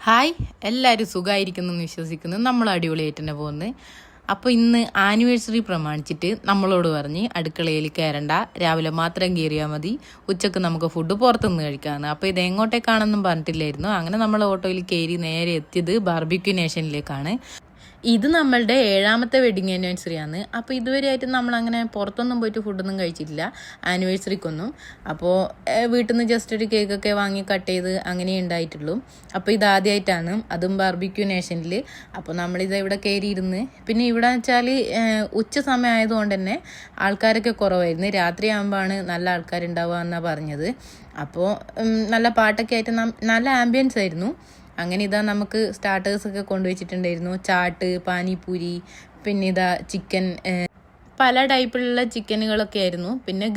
Hi, എല്ലാവരും സുഖമായിരിക്കുന്നെന്ന് വിശ്വസിക്കുന്നു. നമ്മൾ അടിപൊളിയായിട്ട് തന്നെ പോകുന്നത്. അപ്പോൾ ഇന്ന് ആനിവേഴ്സറി പ്രമാണിച്ചിട്ട് നമ്മളോട് പറഞ്ഞ് അടുക്കളയിൽ കയറണ്ട, രാവിലെ മാത്രം കയറിയാൽ മതി, ഉച്ചക്ക് നമുക്ക് ഫുഡ് പുറത്തുനിന്ന് കഴിക്കാമെന്ന്. അപ്പോൾ ഇത് എങ്ങോട്ടേക്കാണെന്നും പറഞ്ഞിട്ടില്ലായിരുന്നു. അങ്ങനെ നമ്മൾ ഓട്ടോയിൽ കയറി നേരെ എത്തിയത് ബാർബിക്യൂ നേഷനിലേക്കാണ്. ഇത് നമ്മളുടെ 7ാമത്തെ വെഡിങ് ആനിവേഴ്സറി ആണ്. അപ്പോൾ ഇതുവരെയായിട്ട് നമ്മളങ്ങനെ പുറത്തൊന്നും പോയിട്ട് ഫുഡൊന്നും കഴിച്ചിട്ടില്ല ആനിവേഴ്സറിക്കൊന്നും. അപ്പോൾ വീട്ടിൽ നിന്ന് ജസ്റ്റ് ഒരു കേക്കൊക്കെ വാങ്ങി കട്ട് ചെയ്ത് അങ്ങനെ ഉണ്ടായിട്ടുള്ളൂ. അപ്പോൾ ഇതാദ്യമായിട്ടാണ്, അതും ബാർബിക്യൂ നേഷനിൽ. അപ്പോൾ നമ്മളിത് ഇവിടെ കയറിയിരുന്ന്, പിന്നെ ഇവിടെ വെച്ചാൽ ഉച്ച സമയം ആയതുകൊണ്ട് തന്നെ ആൾക്കാരൊക്കെ കുറവായിരുന്നു. രാത്രി ആകുമ്പോഴാണ് നല്ല ആൾക്കാരുണ്ടാവുക എന്നാണ് പറഞ്ഞത്. അപ്പോൾ നല്ല പാട്ടൊക്കെ ആയിട്ട് നല്ല ആംബിയൻസ് ആയിരുന്നു. അങ്ങനെ ഇതാ നമുക്ക് സ്റ്റാർട്ടേഴ്സൊക്കെ കൊണ്ടുവച്ചിട്ടുണ്ടായിരുന്നു. ചാട്ട്, പാനിപൂരി, പിന്നെ ഇതാ ചിക്കൻ, പല ടൈപ്പിലുള്ള ചിക്കനുകളൊക്കെ ആയിരുന്നു. പിന്നെ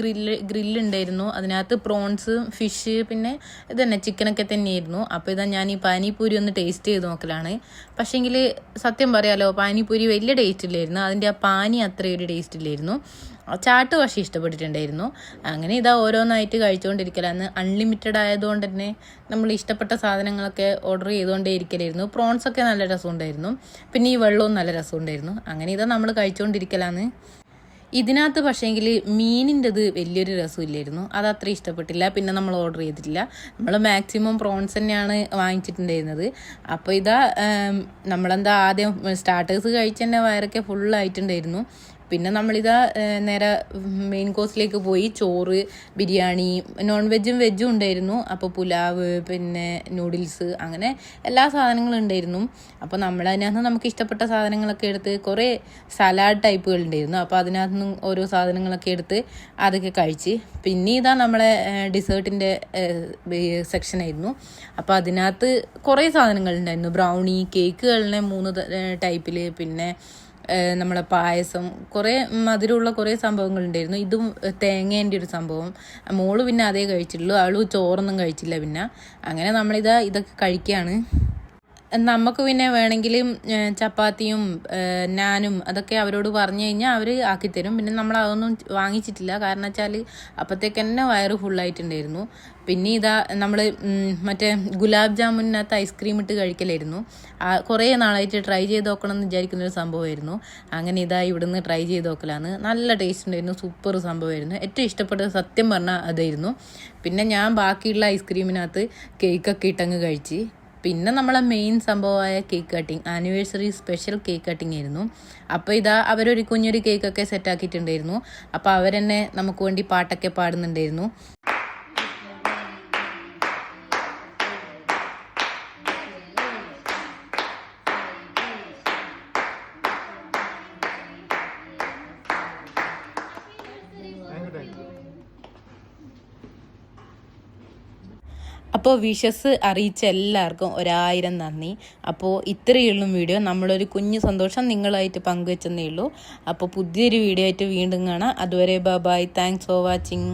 ഗ്രില്ലുണ്ടായിരുന്നു, അതിനകത്ത് പ്രോൺസ്, ഫിഷ്, പിന്നെ ഇത് തന്നെ ചിക്കനൊക്കെ തന്നെയായിരുന്നു. അപ്പോൾ ഇതാ ഞാൻ ഈ പാനിപൂരി ഒന്ന് ടേസ്റ്റ് ചെയ്ത് നോക്കലാണ്. പക്ഷേങ്കിൽ സത്യം പറയാലോ, പാനിപൂരി വലിയ ടേസ്റ്റ് ഇല്ലായിരുന്നു. അതിൻ്റെ ആ പാനി അത്രയൊരു ടേസ്റ്റ് ഇല്ലായിരുന്നു. ചാട്ട് പക്ഷേ ഇഷ്ടപ്പെട്ടിട്ടുണ്ടായിരുന്നു. അങ്ങനെ ഇതാ ഓരോന്നായിട്ട് കഴിച്ചുകൊണ്ടിരിക്കലാന്ന്. അൺലിമിറ്റഡ് ആയതുകൊണ്ട് തന്നെ നമ്മൾ ഇഷ്ടപ്പെട്ട സാധനങ്ങളൊക്കെ ഓർഡർ ചെയ്തുകൊണ്ടേ ഇരിക്കലായിരുന്നു. പ്രോൺസൊക്കെ നല്ല രസമുണ്ടായിരുന്നു, പിന്നെ ഈ വെള്ളവും നല്ല രസമുണ്ടായിരുന്നു. അങ്ങനെ ഇതാ നമ്മൾ കഴിച്ചുകൊണ്ടിരിക്കലാന്ന്. ഇതിനകത്ത് പക്ഷേങ്കിൽ മീനിൻ്റെത് വലിയൊരു രസമില്ലായിരുന്നു, അത് അത്ര ഇഷ്ടപ്പെട്ടില്ല. പിന്നെ നമ്മൾ ഓർഡർ ചെയ്തിട്ടില്ല, നമ്മൾ മാക്സിമം പ്രോൺസ് തന്നെയാണ് വാങ്ങിച്ചിട്ടുണ്ടായിരുന്നത്. അപ്പോൾ ഇതാ നമ്മളെന്താ ആദ്യം സ്റ്റാർട്ടേഴ്സ് കഴിച്ച് തന്നെ വയറൊക്കെ ഫുള്ളായിട്ടുണ്ടായിരുന്നു. പിന്നെ നമ്മളിതാ നേരെ മെയിൻ കോഴ്സിലേക്ക് പോയി. ചോറ്, ബിരിയാണി, നോൺ വെജും വെജും ഉണ്ടായിരുന്നു. അപ്പോൾ പുലാവ്, പിന്നെ നൂഡിൽസ്, അങ്ങനെ എല്ലാ സാധനങ്ങളും ഉണ്ടായിരുന്നു. അപ്പോൾ നമ്മളതിനകത്ത് നമുക്ക് ഇഷ്ടപ്പെട്ട സാധനങ്ങളൊക്കെ എടുത്ത്, കുറേ സലാഡ് ടൈപ്പുകൾ ഉണ്ടായിരുന്നു. അപ്പോൾ അതിനകത്ത് നിന്ന് ഓരോ സാധനങ്ങളൊക്കെ എടുത്ത് അതൊക്കെ കഴിച്ച്. പിന്നെ ഇതാ നമ്മളെ ഡിസേർട്ടിൻ്റെ സെക്ഷനായിരുന്നു. അപ്പോൾ അതിനകത്ത് കുറേ സാധനങ്ങളുണ്ടായിരുന്നു. ബ്രൗണി, കേക്കുകളിനെ 3 ടൈപ്പിൽ, പിന്നെ നമ്മളെ പായസം, കുറേ മധുരമുള്ള കുറേ സംഭവങ്ങളുണ്ടായിരുന്നു. ഇതും തേങ്ങേൻ്റെ ഒരു സംഭവം. മോള് പിന്നെ അതേ കഴിച്ചിട്ടുള്ളൂ, അവൾ ചോറൊന്നും കഴിച്ചില്ല. പിന്നെ അങ്ങനെ ഇതൊക്കെ കഴിക്കുകയാണ്. നമുക്ക് പിന്നെ വേണമെങ്കിലും ചപ്പാത്തിയും നാനും അതൊക്കെ അവരോട് പറഞ്ഞു കഴിഞ്ഞാൽ അവർ ആക്കിത്തരും. പിന്നെ നമ്മൾ അതൊന്നും വാങ്ങിച്ചിട്ടില്ല, കാരണം വെച്ചാൽ അപ്പോഴത്തേക്ക് തന്നെ വയറ് ഫുള്ളായിട്ടുണ്ടായിരുന്നു. പിന്നെ ഇതാ നമ്മൾ മറ്റേ ഗുലാബ് ജാമുനകത്ത് ഐസ്ക്രീം ഇട്ട് കഴിക്കലായിരുന്നു. കുറേ നാളായിട്ട് ട്രൈ ചെയ്ത് നോക്കണം എന്ന് വിചാരിക്കുന്നൊരു സംഭവമായിരുന്നു. അങ്ങനെ ഇതാ ഇവിടുന്ന് ട്രൈ ചെയ്ത് നോക്കലാണ്. നല്ല ടേസ്റ്റ് ഉണ്ടായിരുന്നു, സൂപ്പർ സംഭവമായിരുന്നു. ഏറ്റവും ഇഷ്ടപ്പെട്ടത് സത്യം പറഞ്ഞാൽ അതായിരുന്നു. പിന്നെ ഞാൻ ബാക്കിയുള്ള ഐസ്ക്രീമിനകത്ത് കേക്കൊക്കെ ഇട്ടങ്ങ് കഴിച്ച്. പിന്നെ നമ്മളെ മെയിൻ സംഭവമായ cake cutting, anniversary special cake cutting ആയിരുന്നു. അപ്പോൾ ഇതാ അവരൊരു കുഞ്ഞൊരു കേക്കൊക്കെ സെറ്റാക്കിയിട്ടുണ്ടായിരുന്നു. അപ്പോൾ അവരെന്നെ നമുക്ക് വേണ്ടി പാട്ടൊക്കെ പാടുന്നുണ്ടായിരുന്നു. അപ്പോൾ വിഷസ് അറിയിച്ച എല്ലാവർക്കും 1000 നന്ദി. അപ്പോൾ ഇത്രയുള്ള വീഡിയോ, നമ്മളൊരു കുഞ്ഞു സന്തോഷം നിങ്ങളായിട്ട് പങ്കുവെച്ചെന്നേ ഉള്ളൂ. അപ്പോൾ പുതിയൊരു വീഡിയോ ആയിട്ട് വീണ്ടും കാണാം. അതുവരെ ബൈ. Thanks for watching.